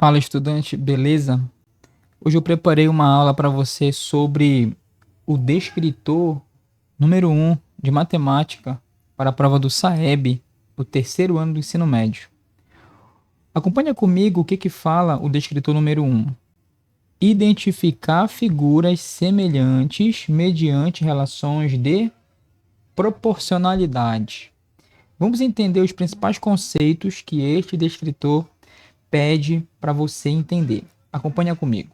Fala, estudante, beleza? Hoje eu preparei uma aula para você sobre o descritor número 1 de matemática para a prova do SAEB, o terceiro ano do ensino médio. Acompanha comigo o que fala o descritor número 1. Identificar figuras semelhantes mediante relações de proporcionalidade. Vamos entender os principais conceitos que este descritor pede para você entender. Acompanha comigo.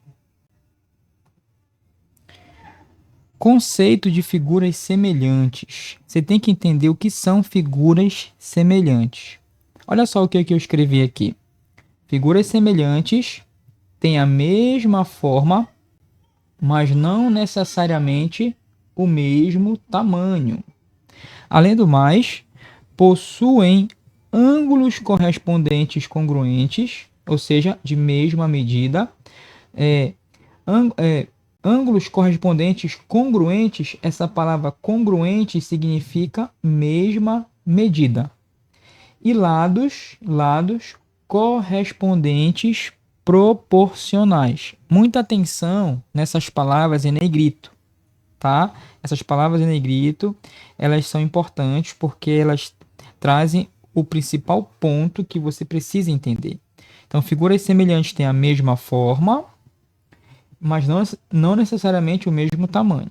Conceito de figuras semelhantes. Você tem que entender o que são figuras semelhantes. Olha só o que eu escrevi aqui. Figuras semelhantes têm a mesma forma, mas não necessariamente o mesmo tamanho. Além do mais, possuem ângulos correspondentes congruentes, ou seja, de mesma medida. Ângulos correspondentes congruentes, essa palavra congruente significa mesma medida. E lados correspondentes proporcionais. Muita atenção nessas palavras em negrito, tá? Essas palavras em negrito, elas são importantes porque elas trazem o principal ponto que você precisa entender. Então, figuras semelhantes têm a mesma forma, mas não necessariamente o mesmo tamanho.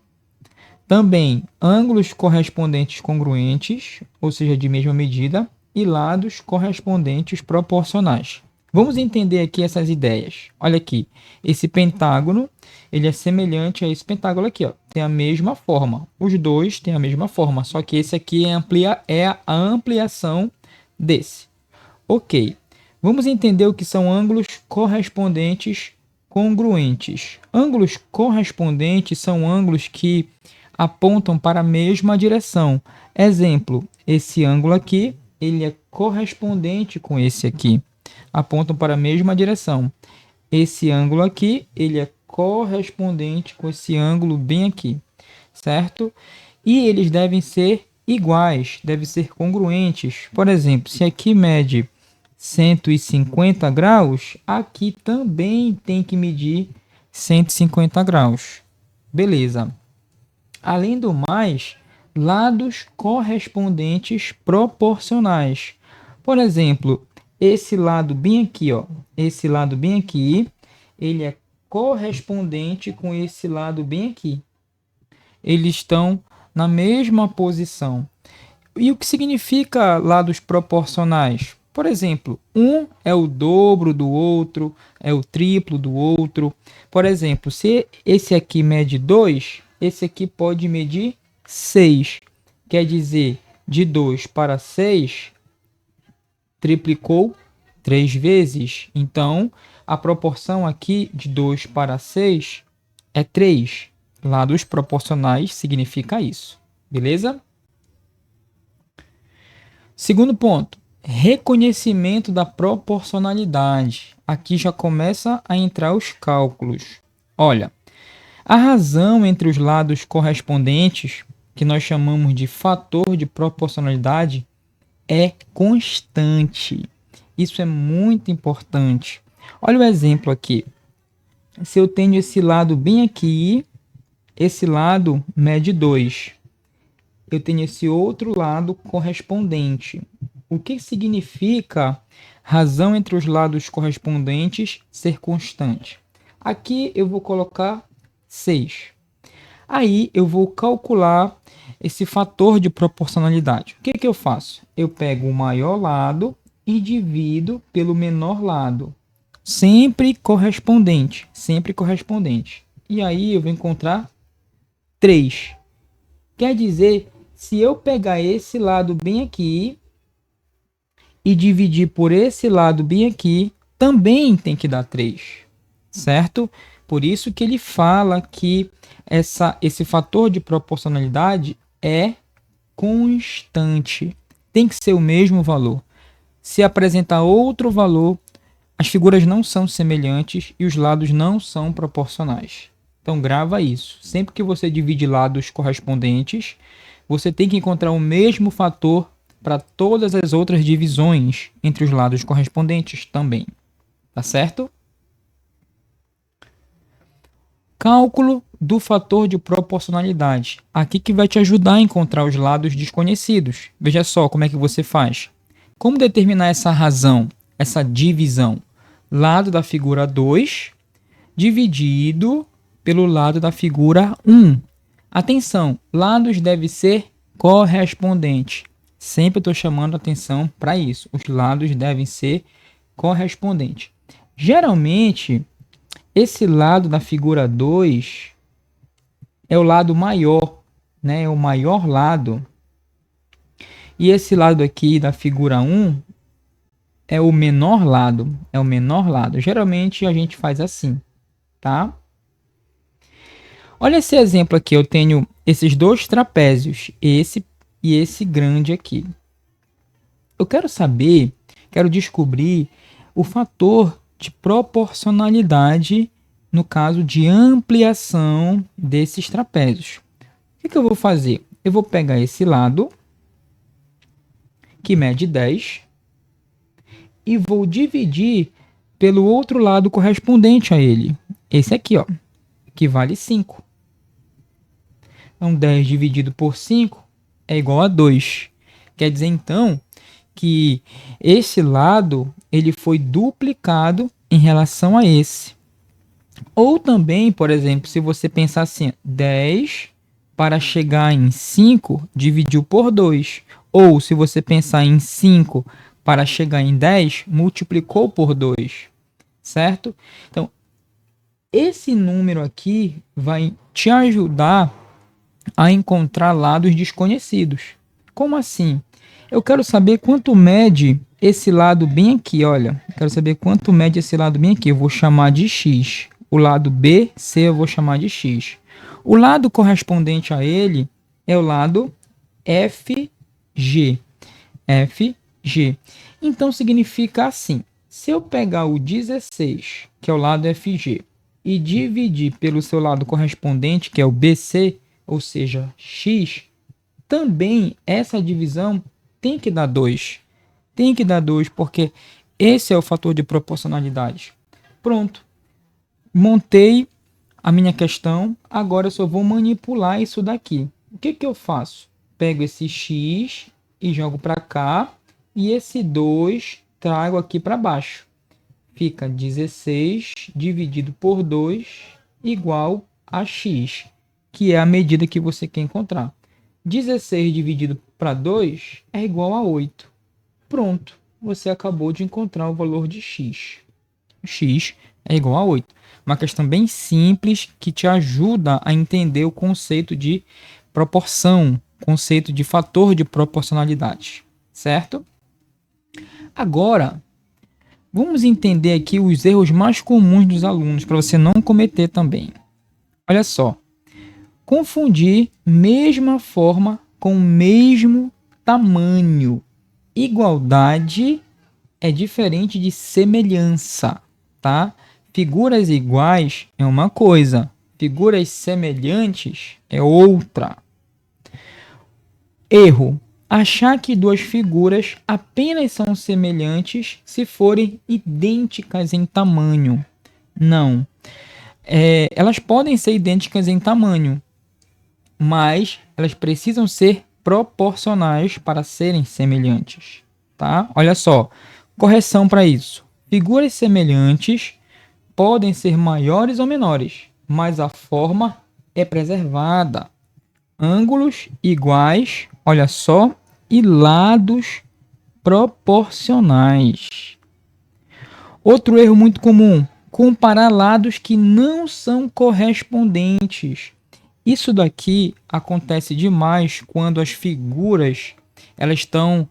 Também ângulos correspondentes congruentes, ou seja, de mesma medida, e lados correspondentes proporcionais. Vamos entender aqui essas ideias. Olha aqui, esse pentágono, ele é semelhante a esse pentágono aqui, ó. Tem a mesma forma. Os dois têm a mesma forma, só que esse aqui é a ampliação desse. Ok. Vamos entender o que são ângulos correspondentes congruentes. Ângulos correspondentes são ângulos que apontam para a mesma direção. Exemplo, esse ângulo aqui, ele é correspondente com esse aqui. Apontam para a mesma direção. Esse ângulo aqui, ele é correspondente com esse ângulo bem aqui, certo? E eles devem ser iguais, devem ser congruentes. Por exemplo, se aqui mede 150 graus, aqui também tem que medir 150 graus. Beleza. Além do mais, lados correspondentes proporcionais. Por exemplo, esse lado bem aqui, ó, esse lado bem aqui, ele é correspondente com esse lado bem aqui. Eles estão na mesma posição. E o que significa lados proporcionais? Por exemplo, um é o dobro do outro, é o triplo do outro. Por exemplo, se esse aqui mede 2, esse aqui pode medir 6. Quer dizer, de 2 para 6, triplicou 3 vezes. Então, a proporção aqui de 2 para 6 é 3. Lados proporcionais significa isso. Beleza? Segundo ponto, reconhecimento da proporcionalidade. Aqui já começa a entrar os cálculos. Olha, a razão entre os lados correspondentes, que nós chamamos de fator de proporcionalidade, é constante. Isso é muito importante. Olha o exemplo aqui. Se eu tenho esse lado bem aqui, esse lado mede 2. Eu tenho esse outro lado correspondente. O que significa razão entre os lados correspondentes ser constante? Aqui eu vou colocar 6. Aí eu vou calcular esse fator de proporcionalidade. O que eu faço? Eu pego o maior lado e divido pelo menor lado. Sempre correspondente. Sempre correspondente. E aí eu vou encontrar 3. Quer dizer, se eu pegar esse lado bem aqui e dividir por esse lado bem aqui, também tem que dar 3, certo? Por isso que ele fala que esse fator de proporcionalidade é constante. Tem que ser o mesmo valor. Se apresentar outro valor, as figuras não são semelhantes e os lados não são proporcionais. Então grava isso. Sempre que você divide lados correspondentes, você tem que encontrar o mesmo fator para todas as outras divisões entre os lados correspondentes também. Tá certo? Cálculo do fator de proporcionalidade. Aqui que vai te ajudar a encontrar os lados desconhecidos. Veja só como é que você faz. Como determinar essa razão, essa divisão? Lado da figura 2 dividido pelo lado da figura 1. Atenção, lados devem ser correspondentes. Sempre estou chamando atenção para isso. Os lados devem ser correspondentes. Geralmente, esse lado da figura 2 é o lado maior, né? É o maior lado. E esse lado aqui da figura 1 é o menor lado. É o menor lado. Geralmente a gente faz assim, tá? Olha esse exemplo aqui. Eu tenho esses dois trapézios, esse e esse grande aqui. Eu quero descobrir o fator de proporcionalidade no caso de ampliação desses trapézios. O que eu vou fazer? Eu vou pegar esse lado, que mede 10, e vou dividir pelo outro lado correspondente a ele. Esse aqui, ó, que vale 5. Então, 10 dividido por 5 é igual a 2. Quer dizer, então, que esse lado ele foi duplicado em relação a esse. Ou também, por exemplo, se você pensar assim, 10 para chegar em 5 dividiu por 2. Ou se você pensar em 5 para chegar em 10, multiplicou por 2. Certo? Então, esse número aqui vai te ajudar a encontrar lados desconhecidos. Como assim? Eu quero saber quanto mede esse lado bem aqui, olha. Eu quero saber quanto mede esse lado bem aqui. Eu vou chamar de x. O lado BC eu vou chamar de x. O lado correspondente a ele é o lado FG. FG. Então significa assim. Se eu pegar o 16, que é o lado FG, e dividir pelo seu lado correspondente, que é o BC, ou seja, x, também essa divisão tem que dar 2. Tem que dar 2, porque esse é o fator de proporcionalidade. Pronto. Montei a minha questão, agora eu só vou manipular isso daqui. O que eu faço? Pego esse x e jogo para cá, e esse 2 trago aqui para baixo. Fica 16 dividido por 2 igual a x, que é a medida que você quer encontrar. 16 dividido para 2 é igual a 8. Pronto, você acabou de encontrar o valor de x. X é igual a 8. Uma questão bem simples que te ajuda a entender o conceito de proporção, conceito de fator de proporcionalidade, certo? Agora, vamos entender aqui os erros mais comuns dos alunos, para você não cometer também. Olha só. Confundir mesma forma com mesmo tamanho. Igualdade é diferente de semelhança, tá? Figuras iguais é uma coisa, figuras semelhantes é outra. Erro. Achar que duas figuras apenas são semelhantes se forem idênticas em tamanho. Não. Elas podem ser idênticas em tamanho, mas elas precisam ser proporcionais para serem semelhantes, tá? Olha só, correção para isso. Figuras semelhantes podem ser maiores ou menores, mas a forma é preservada. Ângulos iguais, olha só, e lados proporcionais. Outro erro muito comum, comparar lados que não são correspondentes. Isso daqui acontece demais quando as figuras elas estão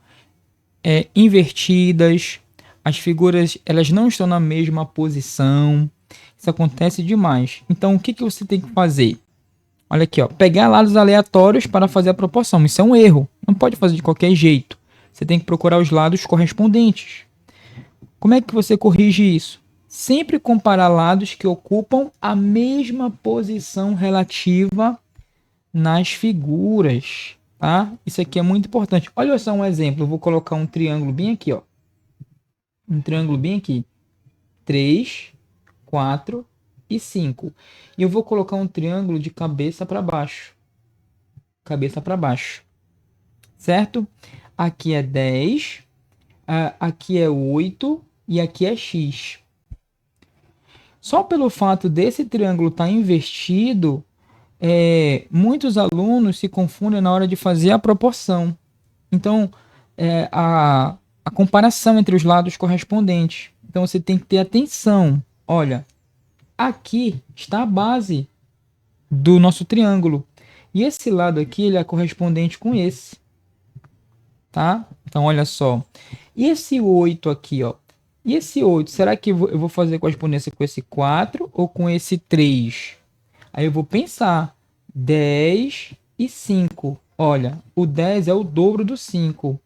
invertidas, as figuras elas não estão na mesma posição. Isso acontece demais. Então, o que você tem que fazer? Olha aqui, ó, pegar lados aleatórios para fazer a proporção. Isso é um erro. Não pode fazer de qualquer jeito. Você tem que procurar os lados correspondentes. Como é que você corrige isso? Sempre comparar lados que ocupam a mesma posição relativa nas figuras, tá? Isso aqui é muito importante. Olha só um exemplo. Eu vou colocar um triângulo bem aqui, ó. Um triângulo bem aqui. 3, 4 e 5. E eu vou colocar um triângulo de cabeça para baixo. Cabeça para baixo. Certo? Aqui é 10, aqui é 8 e aqui é x. Só pelo fato desse triângulo estar invertido, muitos alunos se confundem na hora de fazer a proporção. Então, a comparação entre os lados correspondentes. Então, você tem que ter atenção. Olha, aqui está a base do nosso triângulo. E esse lado aqui, ele é correspondente com esse. Tá? Então, olha só. E esse 8 aqui, ó. E esse 8, será que eu vou fazer correspondência com esse 4 ou com esse 3? Aí eu vou pensar. 10 e 5. Olha, o 10 é o dobro do 5.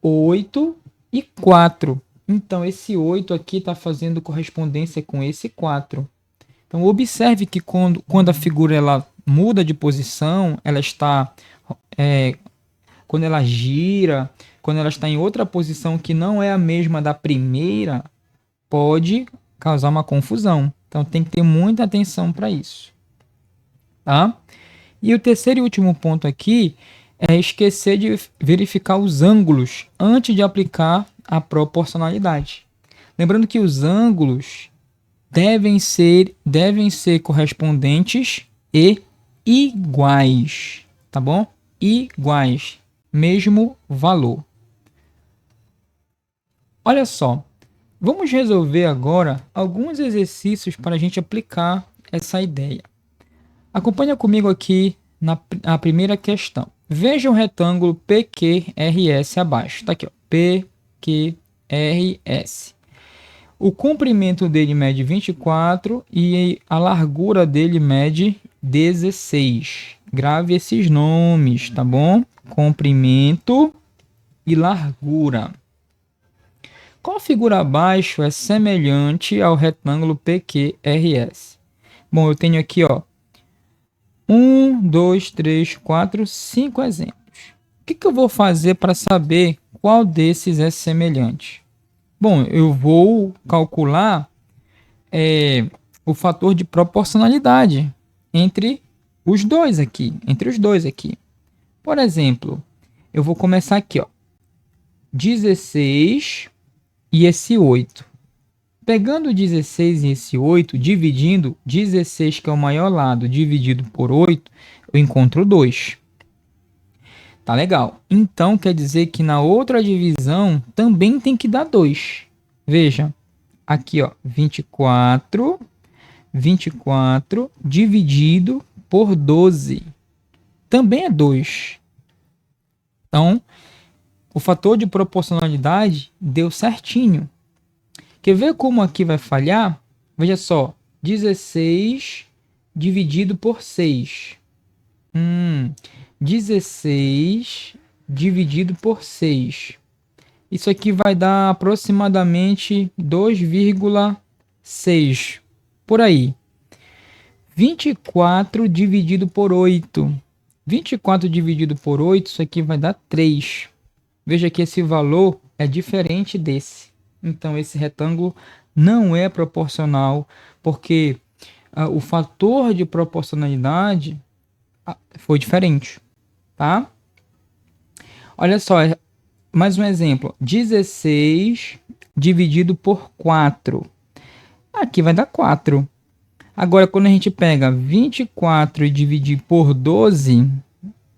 8 e 4. Então, esse 8 aqui está fazendo correspondência com esse 4. Então, observe que quando a figura ela muda de posição, ela está... quando ela gira, quando ela está em outra posição que não é a mesma da primeira, pode causar uma confusão. Então, tem que ter muita atenção para isso. Tá? E o terceiro e último ponto aqui é esquecer de verificar os ângulos antes de aplicar a proporcionalidade. Lembrando que os ângulos devem ser correspondentes e iguais, tá bom? Iguais, mesmo valor. Olha só, vamos resolver agora alguns exercícios para a gente aplicar essa ideia. Acompanha comigo aqui na primeira questão. Veja o retângulo PQRS abaixo. Está aqui, ó, PQRS. O comprimento dele mede 24 e a largura dele mede 16. Grave esses nomes, tá bom? Comprimento e largura. Qual figura abaixo é semelhante ao retângulo PQRS? Bom, eu tenho aqui, ó, 1, 2, 3, 4, 5 exemplos. O que eu vou fazer para saber qual desses é semelhante? Bom, eu vou calcular o fator de proporcionalidade entre os dois aqui. Por exemplo, eu vou começar aqui, ó, 16 e esse 8. Pegando 16 e esse 8, dividindo 16, que é o maior lado, dividido por 8, eu encontro 2. Tá legal. Então, quer dizer que na outra divisão também tem que dar 2. Veja, aqui, ó, 24 dividido por 12. Também é 2. Então, o fator de proporcionalidade deu certinho. Quer ver como aqui vai falhar? Veja só, 16 dividido por 6. 16 dividido por 6. Isso aqui vai dar aproximadamente 2,6. Por aí. 24 dividido por 8. 24 dividido por 8, isso aqui vai dar 3. Veja que esse valor é diferente desse. Então, esse retângulo não é proporcional, porque o fator de proporcionalidade foi diferente, tá? Olha só, mais um exemplo. 16 dividido por 4. Aqui vai dar 4. Agora, quando a gente pega 24 e dividir por 12,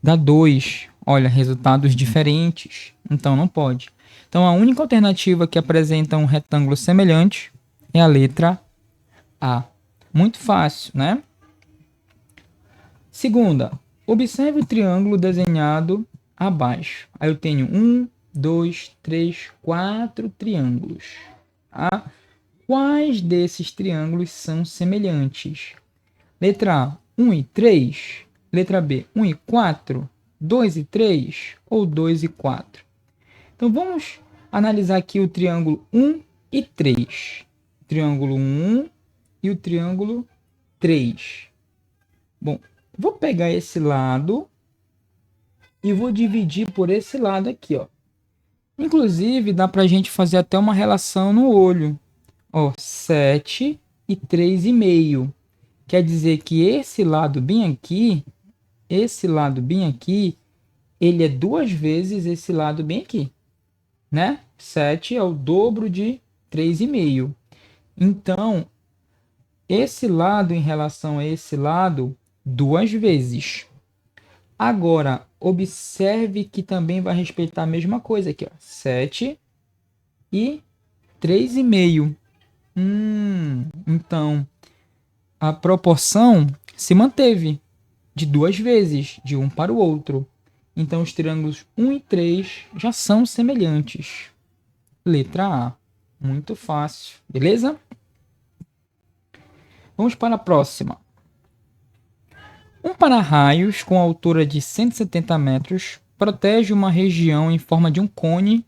dá 2. Olha, resultados diferentes. Então, não pode. Então, a única alternativa que apresenta um retângulo semelhante é a letra A. Muito fácil, né? Segunda, observe o triângulo desenhado abaixo. Aí eu tenho 1, 2, 3, 4 triângulos. Tá? Quais desses triângulos são semelhantes? Letra A, 1 e 3. Letra B, 1 e 4. 2 e 3 ou 2 e 4. Então, vamos analisar aqui o triângulo 1 e 3. O triângulo 1 e o triângulo 3. Bom, vou pegar esse lado e vou dividir por esse lado aqui, ó. Inclusive, dá para a gente fazer até uma relação no olho. Ó, 7 e 3,5. Quer dizer que esse lado bem aqui, ele é 2 vezes esse lado bem aqui, né? 7 é o dobro de 3,5. Então, esse lado em relação a esse lado, 2 vezes. Agora, observe que também vai respeitar a mesma coisa aqui, ó. 7 e 3,5. Então, a proporção se manteve de 2 vezes, de um para o outro. Então, os triângulos 1 e 3 já são semelhantes. Letra A. Muito fácil, beleza? Vamos para a próxima. Um para-raios com altura de 170 metros protege uma região em forma de um cone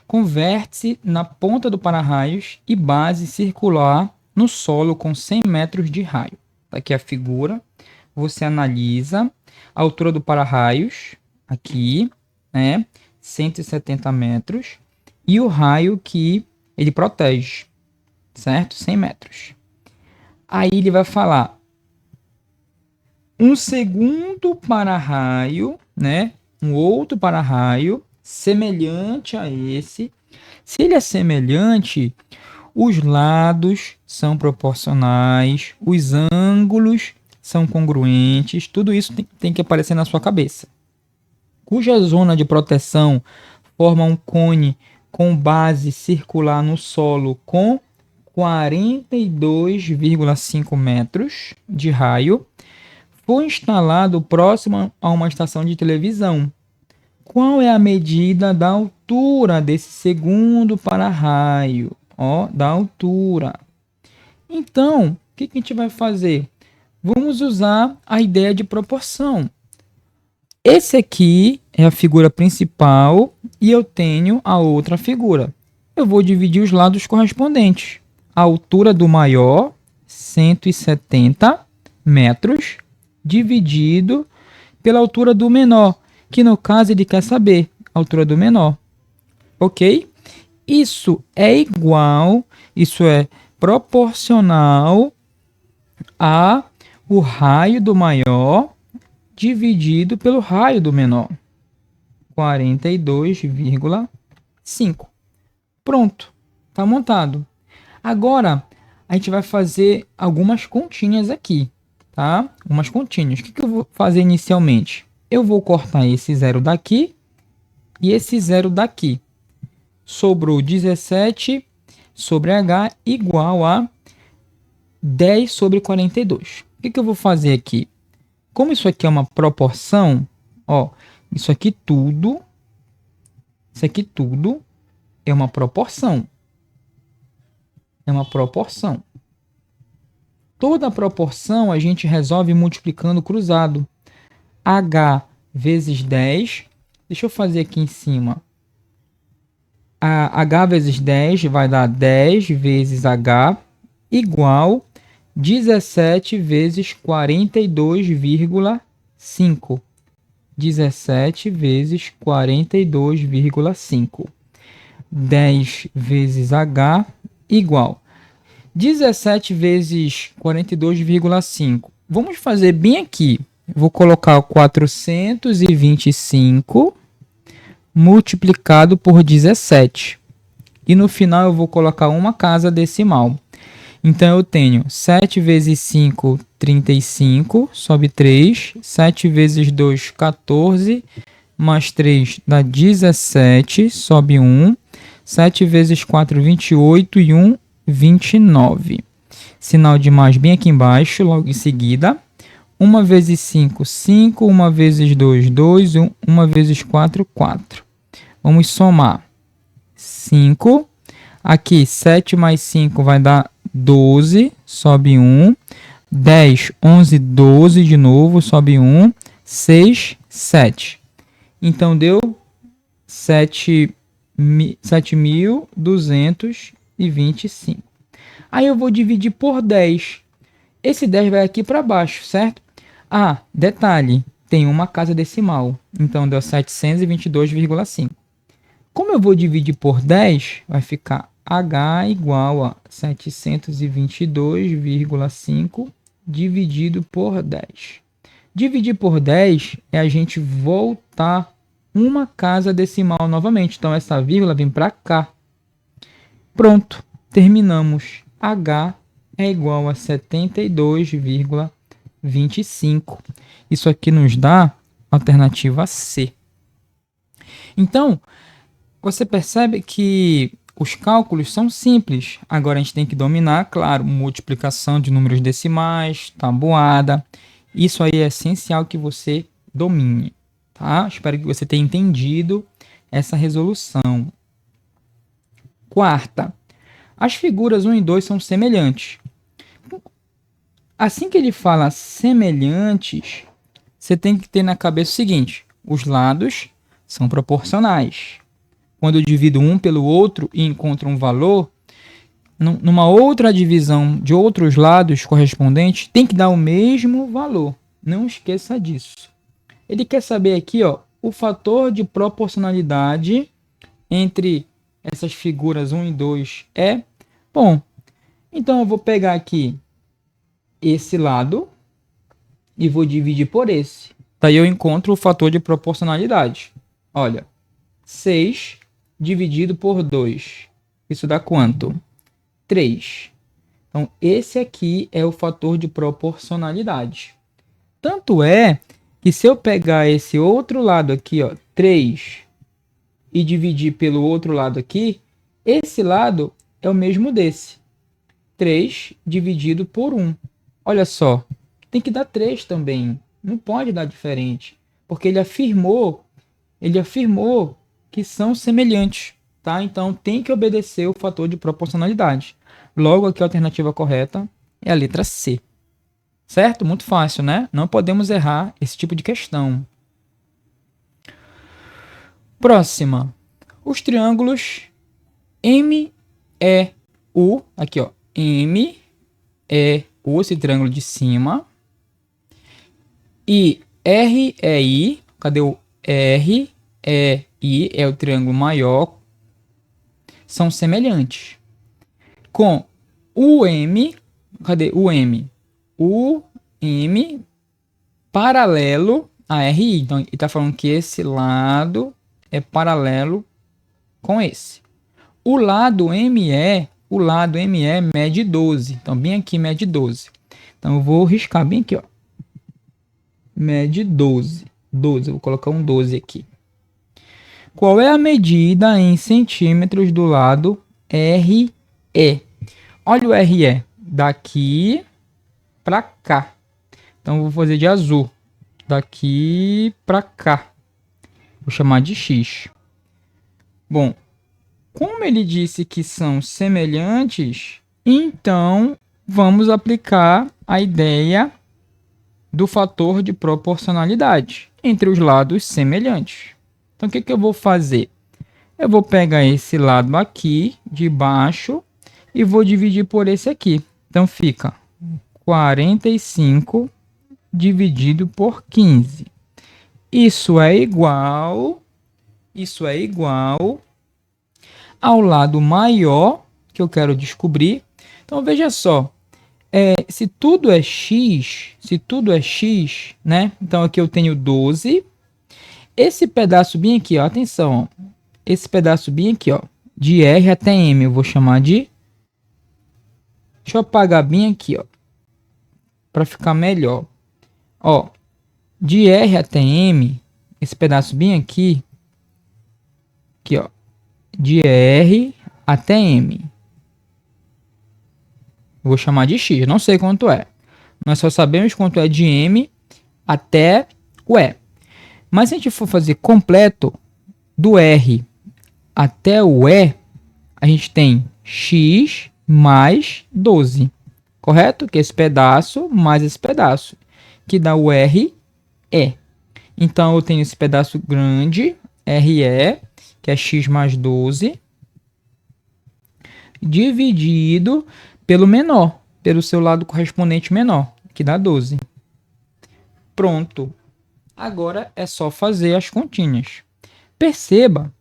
com vértice na ponta do para-raios e base circular no solo com 100 metros de raio. Tá aqui a figura. Você analisa a altura do para-raios, aqui, né? 170 metros. E o raio que ele protege, certo? 100 metros. Aí ele vai falar um segundo para-raio, né? Um outro para-raio semelhante a esse. Se ele é semelhante, os lados são proporcionais, os ângulos são congruentes, tudo isso tem que aparecer na sua cabeça. Cuja zona de proteção forma um cone com base circular no solo com 42,5 metros de raio, foi instalado próximo a uma estação de televisão. Qual é a medida da altura desse segundo para-raio? Ó, da altura. Então, o que a gente vai fazer? Vamos usar a ideia de proporção. Esse aqui é a figura principal e eu tenho a outra figura. Eu vou dividir os lados correspondentes. A altura do maior, 170 metros, dividido pela altura do menor, que no caso ele quer saber a altura do menor. Ok? Isso é proporcional a o raio do maior dividido pelo raio do menor. 42,5. Pronto, está montado. Agora, a gente vai fazer algumas continhas aqui, tá? Umas continhas. O que eu vou fazer inicialmente? Eu vou cortar esse zero daqui e esse zero daqui. Sobrou 17 sobre H igual a 10 sobre 42. O que eu vou fazer aqui? Como isso aqui é uma proporção, ó, isso aqui tudo é uma proporção. É uma proporção. Toda proporção a gente resolve multiplicando cruzado. H vezes 10. Deixa eu fazer aqui em cima. H vezes 10 vai dar 10 vezes H igual 17 vezes 42,5. 17 vezes 42,5. 10 vezes H igual 17 vezes 42,5. Vamos fazer bem aqui. Vou colocar o 425 multiplicado por 17. E no final eu vou colocar uma casa decimal. Então eu tenho 7 vezes 5, 35, sobe 3. 7 vezes 2, 14. Mais 3 dá 17, sobe 1. 7 vezes 4, 28 e 1, 29. Sinal de mais bem aqui embaixo, logo em seguida. 1 vezes 5, 5. 1 vezes 2, 2. 1 vezes 4, 4. Vamos somar. 5. Aqui, 7 mais 5 vai dar 12, sobe 1. 10, 11, 12 de novo, sobe 1. 6, 7. Então, deu 7.225. Aí eu vou dividir por 10. Esse 10 vai aqui para baixo, certo? Ah, detalhe, tem uma casa decimal. Então, deu 722,5. Como eu vou dividir por 10, vai ficar H igual a 722,5 dividido por 10. Dividir por 10 é a gente voltar uma casa decimal novamente. Então, essa vírgula vem para cá. Pronto, terminamos. H é igual a 72,25. Isso aqui nos dá a alternativa C. Então, você percebe que os cálculos são simples. Agora a gente tem que dominar, claro, multiplicação de números decimais, tabuada. Isso aí é essencial que você domine, tá? Espero que você tenha entendido essa resolução. Quarta, as figuras 1 e 2 são semelhantes. Assim que ele fala semelhantes, você tem que ter na cabeça o seguinte: os lados são proporcionais. Quando eu divido um pelo outro e encontro um valor, numa outra divisão de outros lados correspondentes, tem que dar o mesmo valor. Não esqueça disso. Ele quer saber aqui, ó, o fator de proporcionalidade entre essas figuras 1 e 2 é... Bom, então eu vou pegar aqui esse lado e vou dividir por esse. Daí eu encontro o fator de proporcionalidade. Olha, 6 dividido por 2. Isso dá quanto? 3. Então, esse aqui é o fator de proporcionalidade. Tanto é que se eu pegar esse outro lado aqui, ó, 3, e dividir pelo outro lado aqui, esse lado é o mesmo desse. 3 dividido por 1. Olha só, tem que dar 3 também. Não pode dar diferente, porque ele afirmou que são semelhantes, tá? Então tem que obedecer o fator de proporcionalidade. Logo aqui a alternativa correta é a letra C. Certo? Muito fácil, né? Não podemos errar esse tipo de questão. Próxima. Os triângulos MEU, aqui ó, MEU, esse triângulo de cima, e REI, cadê o REI, é o triângulo maior, são semelhantes. Com o M, cadê o M? O M paralelo a RI. Então, ele está falando que esse lado é paralelo com esse. O lado ME mede 12. Então, bem aqui mede 12. Então, eu vou riscar bem aqui, ó. Mede 12. 12, eu vou colocar um 12 aqui. Qual é a medida em centímetros do lado RE? Olha o RE. Daqui para cá. Então, eu vou fazer de azul. Daqui para cá. Vou chamar de X. Bom, como ele disse que são semelhantes, então vamos aplicar a ideia do fator de proporcionalidade entre os lados semelhantes. Então, o que eu vou fazer? Eu vou pegar esse lado aqui de baixo e vou dividir por esse aqui. Então, fica 45 dividido por 15. Isso é igual ao lado maior que eu quero descobrir. Então, veja só. Se tudo é x, né? Então, aqui eu tenho 12. Esse pedaço bem aqui, ó, atenção. Ó, esse pedaço bem aqui, ó, de R até M, eu vou chamar de... Deixa eu apagar bem aqui, ó, para ficar melhor. Ó, de R até M, esse pedaço bem aqui, ó, de R até M. Vou chamar de X, não sei quanto é. Nós só sabemos quanto é de M até o E. Mas se a gente for fazer completo, do R até o E, a gente tem X mais 12. Correto? Que é esse pedaço mais esse pedaço, que dá o RE. Então, eu tenho esse pedaço grande, RE, que é X mais 12, dividido pelo menor, pelo seu lado correspondente menor, que dá 12. Pronto. Agora é só fazer as continhas. Perceba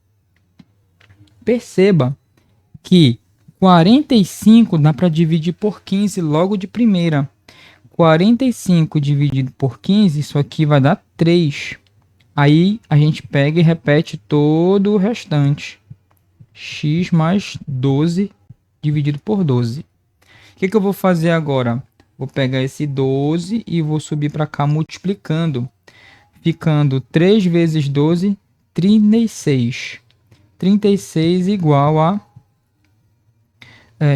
que 45 dá para dividir por 15 logo de primeira. 45 dividido por 15, isso aqui vai dar 3. Aí a gente pega e repete todo o restante. X mais 12 dividido por 12. O que eu vou fazer agora? Vou pegar esse 12 e vou subir para cá multiplicando. Ficando 3 vezes 12, 36. 36 igual a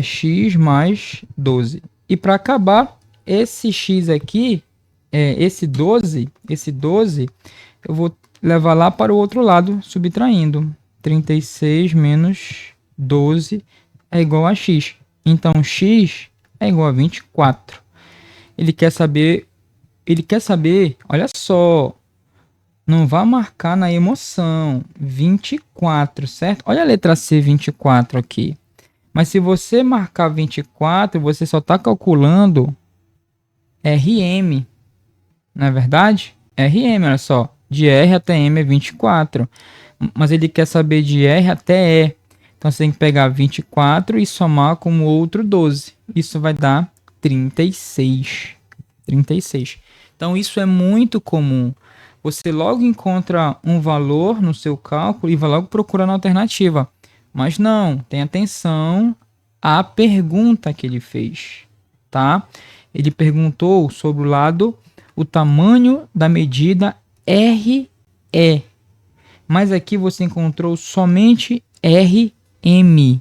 x mais 12. E para acabar, esse x aqui, esse 12, eu vou levar lá para o outro lado, subtraindo. 36 menos 12 é igual a x. Então, x é igual a 24. Ele quer saber, olha só, não vá marcar na emoção, 24, certo? Olha a letra C, 24 aqui. Mas se você marcar 24, você só está calculando RM, não é verdade? RM, olha só, de R até M é 24, mas ele quer saber de R até E. Então você tem que pegar 24 e somar com o outro 12. Isso vai dar 36. 36. Então isso é muito comum. Você logo encontra um valor no seu cálculo e vai logo procurando a alternativa. Mas não, tenha atenção à pergunta que ele fez, tá? Ele perguntou sobre o lado o tamanho da medida RE. Mas aqui você encontrou somente RM.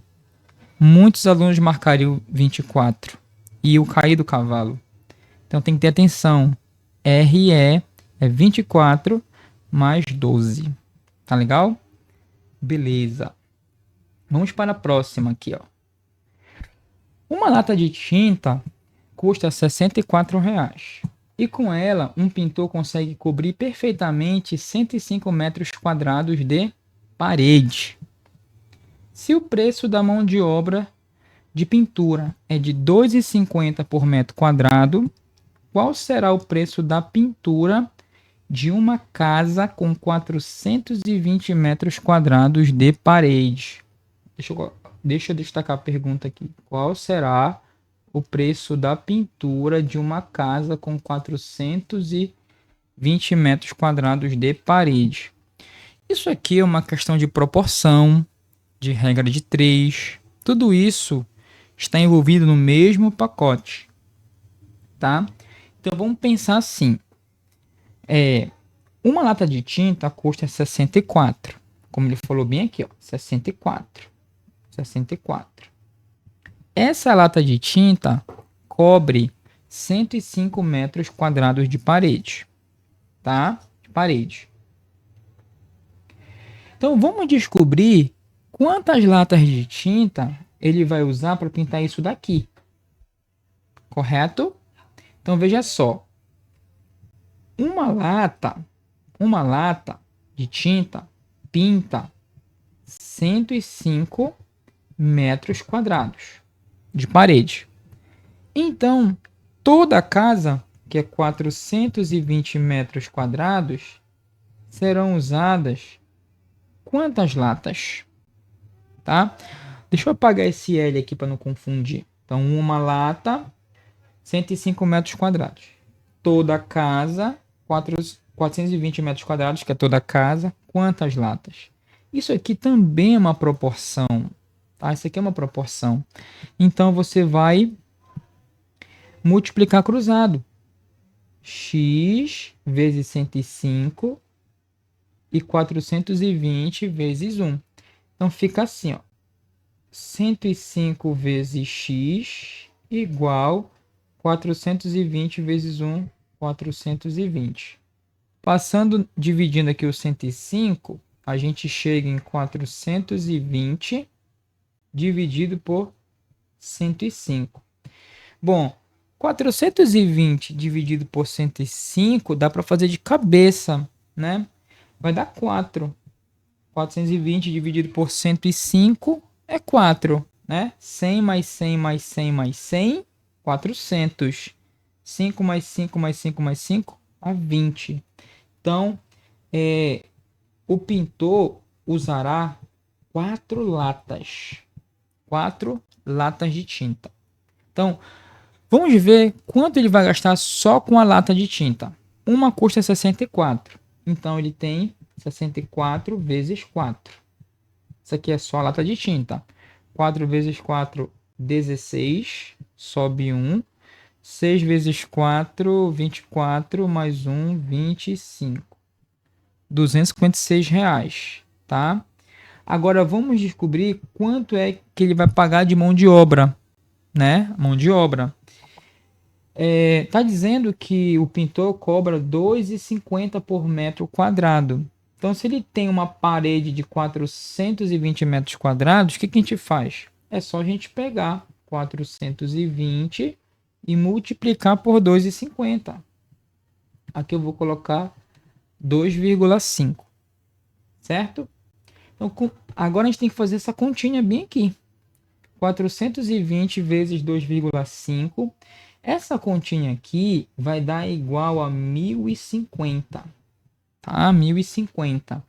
Muitos alunos marcariam 24 e o cair do cavalo. Então tem que ter atenção. RE é 24 mais 12. Tá legal? Beleza. Vamos para a próxima aqui, ó. Uma lata de tinta custa R$ 64,00. E com ela, um pintor consegue cobrir perfeitamente 105 metros quadrados de parede. Se o preço da mão de obra de pintura é de R$ 2,50 por metro quadrado, qual será o preço da pintura de uma casa com 420 metros quadrados de parede? Deixa eu destacar a pergunta aqui. Qual será o preço da pintura de uma casa com 420 metros quadrados de parede? Isso aqui é uma questão de proporção, de regra de 3. Tudo isso está envolvido no mesmo pacote, tá? Então vamos pensar assim. Uma lata de tinta custa 64. Como ele falou bem aqui, ó, 64. 64. Essa lata de tinta cobre 105 metros quadrados de parede, tá? De parede. Então vamos descobrir quantas latas de tinta ele vai usar para pintar isso daqui. Correto? Então veja só. Uma lata de tinta pinta 105 metros quadrados de parede. Então, toda a casa, que é 420 metros quadrados, serão usadas quantas latas? Tá? Deixa eu apagar esse L aqui para não confundir. Então, uma lata, 105 metros quadrados. Toda a casa, 420 metros quadrados, que é toda a casa, quantas latas? Isso aqui também é uma proporção. Tá? Isso aqui é uma proporção. Então, você vai multiplicar cruzado. X vezes 105 e 420 vezes 1. Então, fica assim, ó. 105 vezes x igual 420 vezes 1, 420. Passando, dividindo aqui o 105, a gente chega em 420 dividido por 105. Bom, 420 dividido por 105 dá para fazer de cabeça, né? Vai dar 4. 420 dividido por 105 é 4, né? 100 mais 100 mais 100 mais 100, 400. 5 mais 5 mais 5 mais 5, a 20. Então, o pintor usará 4 latas. 4 latas de tinta. Então, vamos ver quanto ele vai gastar só com a lata de tinta. Uma custa 64. Então, ele tem 64 vezes 4. Isso aqui é só a lata de tinta. 4 vezes 4, 16. Sobe 1. 6 vezes 4, 24. Mais 1, 25. R$ 256, tá? Agora, vamos descobrir quanto é que ele vai pagar de mão de obra, né? Mão de obra. Tá dizendo que o pintor cobra R$ 2,50 por metro quadrado. Então, se ele tem uma parede de 420 metros quadrados, o que a gente faz? É só a gente pegar 420 e multiplicar por 2,50. Aqui eu vou colocar 2,5, certo? Então, agora a gente tem que fazer essa continha bem aqui. 420 vezes 2,5. Essa continha aqui vai dar igual a 1.050, tá? 1.050.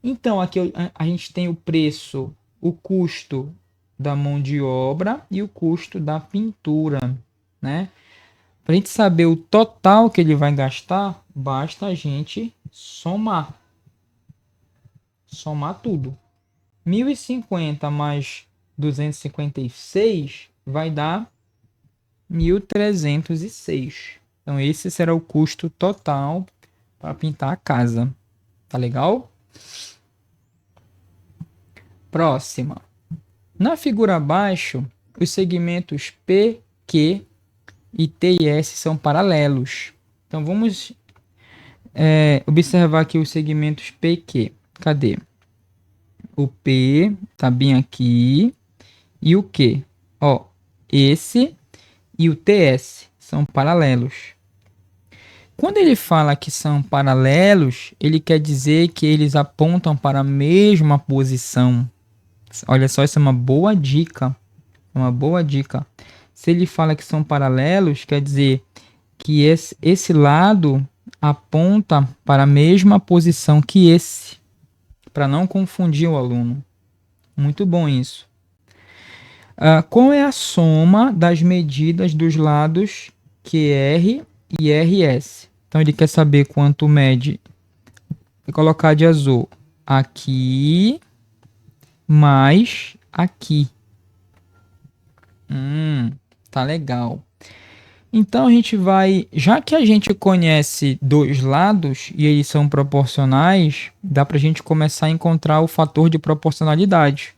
Então, aqui a gente tem o preço, o custo da mão de obra e o custo da pintura, né? Para a gente saber o total que ele vai gastar, basta a gente somar tudo. 1.050 mais 256 vai dar 1.306. Então, esse será o custo total para pintar a casa. Tá legal? Próxima. Na figura abaixo, os segmentos P, Q e T e S são paralelos. Então, vamos observar aqui os segmentos P e Q. Cadê? O P tá bem aqui. E o Q? Ó, esse e o TS são paralelos. Quando ele fala que são paralelos, ele quer dizer que eles apontam para a mesma posição. Olha só, isso é uma boa dica. Uma boa dica. Se ele fala que são paralelos, quer dizer que esse lado aponta para a mesma posição que esse, para não confundir o aluno. Muito bom isso. Qual é a soma das medidas dos lados QR e RS? Então, ele quer saber quanto mede. Vou colocar de azul aqui mais aqui. Tá legal. Então, a gente vai... Já que a gente conhece dois lados e eles são proporcionais, dá para a gente começar a encontrar o fator de proporcionalidade.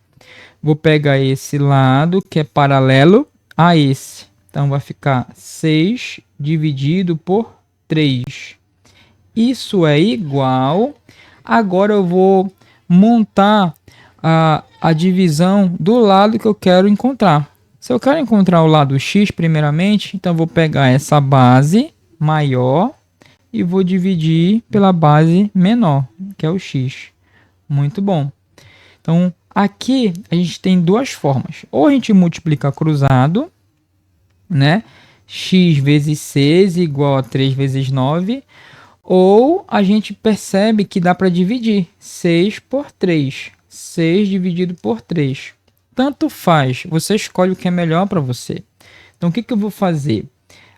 Vou pegar esse lado que é paralelo a esse. Então, vai ficar 6 dividido por 3. Isso é igual. Agora eu vou montar a divisão do lado que eu quero encontrar. Se eu quero encontrar o lado x primeiramente, então eu vou pegar essa base maior e vou dividir pela base menor, que é o x. Muito bom. Então, aqui a gente tem duas formas. Ou a gente multiplica cruzado, né? X vezes 6 igual a 3 vezes 9. Ou a gente percebe que dá para dividir 6 por 3. 6 dividido por 3. Tanto faz, você escolhe o que é melhor para você. Então, o que eu vou fazer?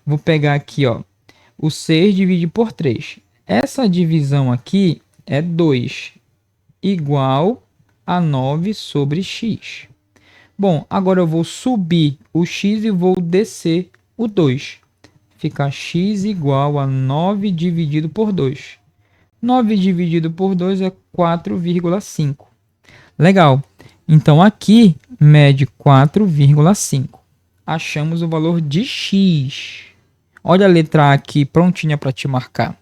Vou pegar aqui, ó, o 6 dividido por 3. Essa divisão aqui é 2, igual a 9 sobre x. Bom, agora eu vou subir o x e vou descer o 2. Fica x igual a 9 dividido por 2. 9 dividido por 2 é 4,5. Legal. Então, aqui mede 4,5. Achamos o valor de x. Olha a letra A aqui prontinha para te marcar.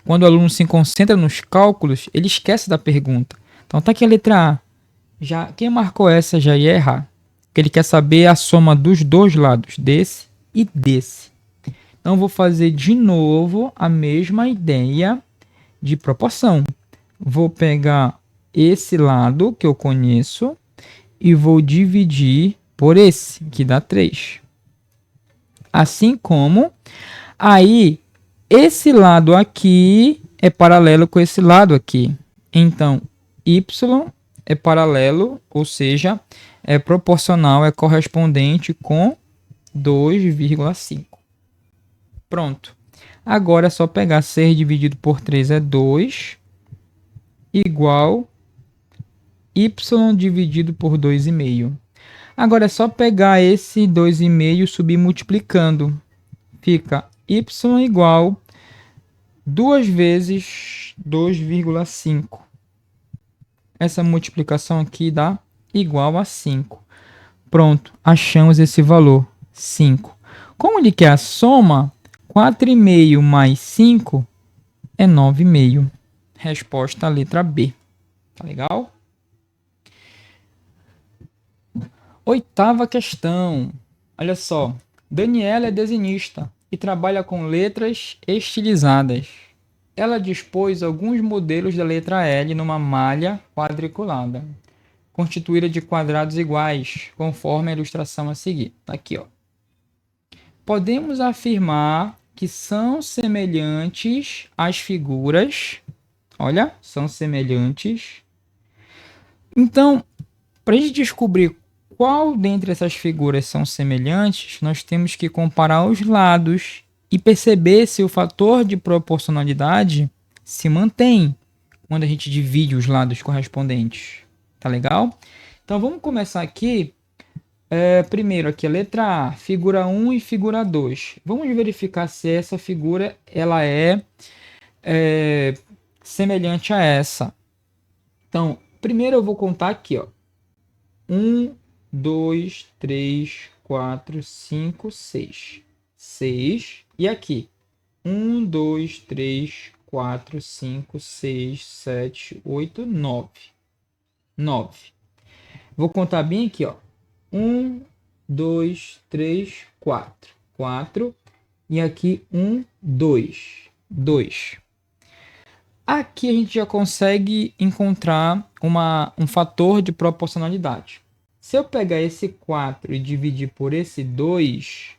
Quando o aluno se concentra nos cálculos, ele esquece da pergunta. Então, tá aqui a letra A. Quem marcou essa já ia errar. Porque ele quer saber a soma dos dois lados, desse e desse. Então, vou fazer de novo a mesma ideia de proporção. Vou pegar esse lado que eu conheço e vou dividir por esse, que dá 3. Assim como, aí, esse lado aqui é paralelo com esse lado aqui. Então, y é paralelo, ou seja, é proporcional, é correspondente com 2,5. Pronto. Agora é só pegar 6 dividido por 3 é 2, igual y dividido por 2,5. Agora é só pegar esse 2,5 e subir multiplicando. Fica y igual 2 vezes 2,5. Essa multiplicação aqui dá igual a 5. Pronto, achamos esse valor, 5. Como ele quer a soma, 4,5 mais 5 é 9,5. Resposta letra B. Tá legal? Oitava questão. Olha só. Daniela é desenhista e trabalha com letras estilizadas. Ela dispôs alguns modelos da letra L numa malha quadriculada, constituída de quadrados iguais, conforme a ilustração a seguir. Tá aqui, ó. Podemos afirmar que são semelhantes às figuras. Olha, são semelhantes. Então, para a gente descobrir qual dentre essas figuras são semelhantes, nós temos que comparar os lados e perceber se o fator de proporcionalidade se mantém quando a gente divide os lados correspondentes. Tá legal? Então vamos começar aqui. Primeiro aqui a letra A, figura 1 e figura 2. Vamos verificar se essa figura ela é semelhante a essa. Então, primeiro eu vou contar aqui, ó. 1, 2, 3, 4, 5, 6. 6. E aqui? 1, 2, 3, 4, 5, 6, 7, 8, 9. 9. Vou contar bem aqui, ó. 1, 2, 3, 4. 4. E aqui 1, 2. 2. Aqui a gente já consegue encontrar um fator de proporcionalidade. Se eu pegar esse 4 e dividir por esse 2,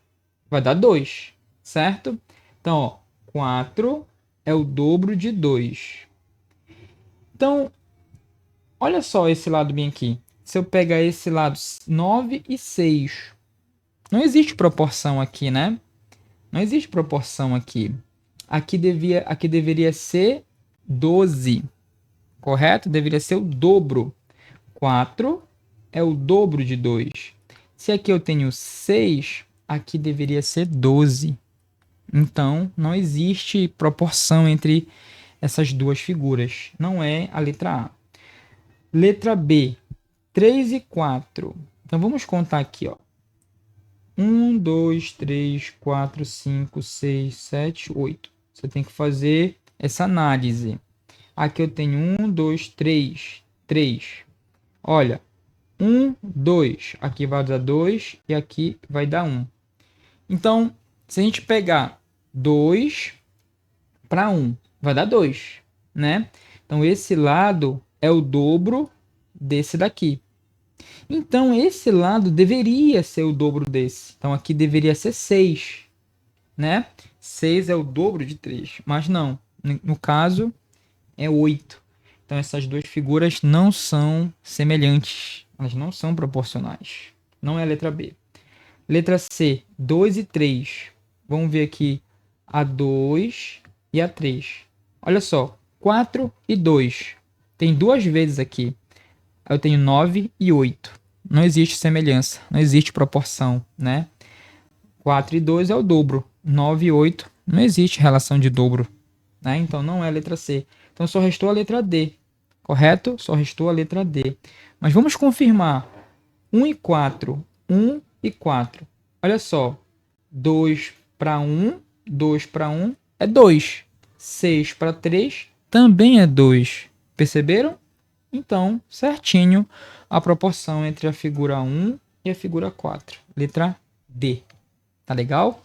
vai dar 2, certo? Então, ó, 4 é o dobro de 2. Então, olha só esse lado bem aqui. Se eu pegar esse lado 9 e 6, não existe proporção aqui, né? Não existe proporção aqui. Aqui deveria ser 12, correto? Deveria ser o dobro. 4 é o dobro de 2. Se aqui eu tenho 6, aqui deveria ser 12. Então, não existe proporção entre essas duas figuras. Não é a letra A. Letra B, 3 e 4. Então, vamos contar aqui, ó. 1, 2, 3, 4, 5, 6, 7, 8. Você tem que fazer essa análise. Aqui eu tenho 1, 2, 3. 3. Olha, 1, 2. Aqui vai dar 2 e aqui vai dar 1. Então, se a gente pegar 2 para 1, vai dar 2, né? Então, esse lado é o dobro desse daqui. Então, esse lado deveria ser o dobro desse. Então, aqui deveria ser 6, né? 6 é o dobro de 3, mas não. No caso, é 8. Então, essas duas figuras não são semelhantes. Elas não são proporcionais. Não é a letra B. Letra C, 2 e 3. Vamos ver aqui a 2 e a 3. Olha só, 4 e 2. Tem duas vezes aqui. Eu tenho 9 e 8. Não existe semelhança, não existe proporção, né? 4 e 2 é o dobro. 9 e 8 não existe relação de dobro, né? Então não é a letra C. Então só restou a letra D, correto? Só restou a letra D. Mas vamos confirmar. 1 e 4. 1 e 4. Olha só. 2 para 1. 2 para 1 é 2. 6 para 3 também é 2. Perceberam? Então, certinho a proporção entre a figura 1 e a figura 4. Letra D. Tá legal?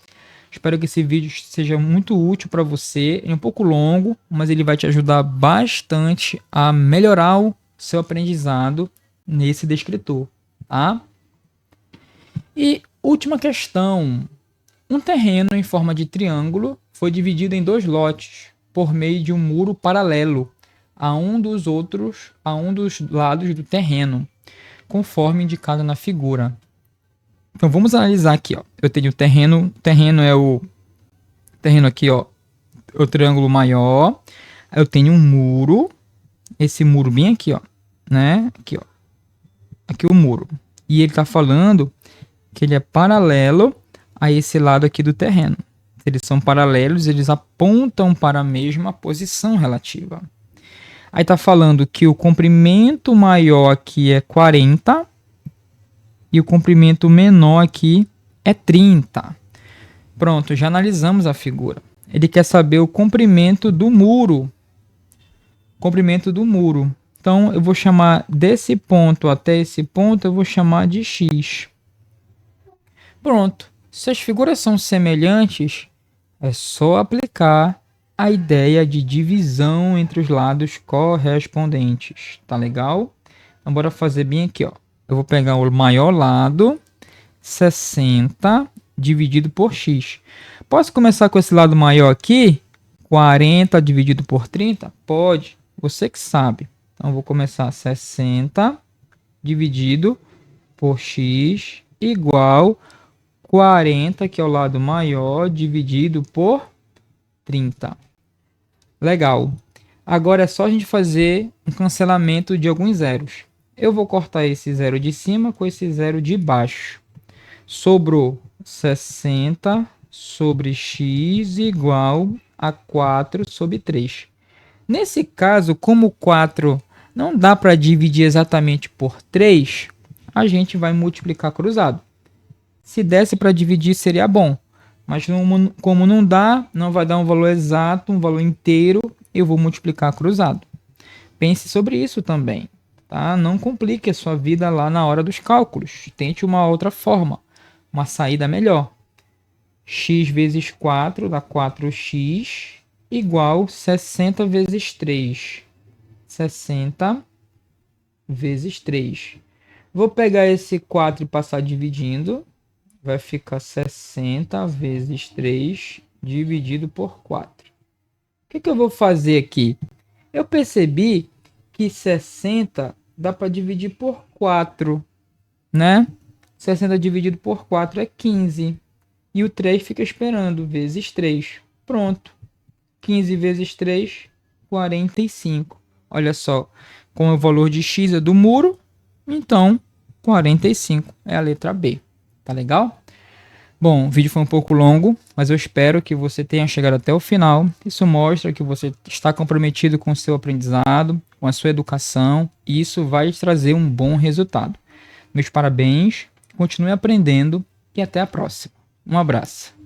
Espero que esse vídeo seja muito útil para você. É um pouco longo, mas ele vai te ajudar bastante a melhorar o seu aprendizado nesse descritor, tá? E última questão. Um terreno em forma de triângulo foi dividido em 2 lotes por meio de um muro paralelo. a um dos lados do terreno, conforme indicado na figura. Então vamos analisar aqui, ó. Eu tenho o terreno é o terreno aqui, ó, o triângulo maior. Eu tenho um muro, esse muro bem aqui, ó, né? Aqui, ó. Aqui o muro. E ele está falando que ele é paralelo a esse lado aqui do terreno. Eles são paralelos, eles apontam para a mesma posição relativa. Aí está falando que o comprimento maior aqui é 40 e o comprimento menor aqui é 30. Pronto, já analisamos a figura. Ele quer saber o comprimento do muro. Comprimento do muro. Então, eu vou chamar desse ponto até esse ponto, eu vou chamar de x. Pronto. Se as figuras são semelhantes, é só aplicar a ideia de divisão entre os lados correspondentes. Tá legal? Então, bora fazer bem aqui, ó. Eu vou pegar o maior lado, 60 dividido por x. Posso começar com esse lado maior aqui? 40 dividido por 30? Pode. Você que sabe. Então, vou começar 60 dividido por x igual 40, que é o lado maior, dividido por 30. Legal. Agora é só a gente fazer um cancelamento de alguns zeros. Eu vou cortar esse zero de cima com esse zero de baixo. Sobrou 60 sobre x igual a 4 sobre 3. Nesse caso, como 4 não dá para dividir exatamente por 3, a gente vai multiplicar cruzado. Se desse para dividir, seria bom. Mas como não dá, não vai dar um valor exato, um valor inteiro, eu vou multiplicar cruzado. Pense sobre isso também. Tá? Não complique a sua vida lá na hora dos cálculos. Tente uma outra forma, uma saída melhor. X vezes 4 dá 4x igual 60 vezes 3. 60 vezes 3. Vou pegar esse 4 e passar dividindo. Vai ficar 60 vezes 3 dividido por 4. O que eu vou fazer aqui? Eu percebi que 60 dá para dividir por 4, né? 60 dividido por 4 é 15. E o 3 fica esperando, vezes 3. Pronto. 15 vezes 3, 45. Olha só, com o valor de x é do muro, então 45 é a letra B. Tá legal? Bom, o vídeo foi um pouco longo, mas eu espero que você tenha chegado até o final. Isso mostra que você está comprometido com o seu aprendizado, com a sua educação, e isso vai te trazer um bom resultado. Meus parabéns, continue aprendendo e até a próxima. Um abraço.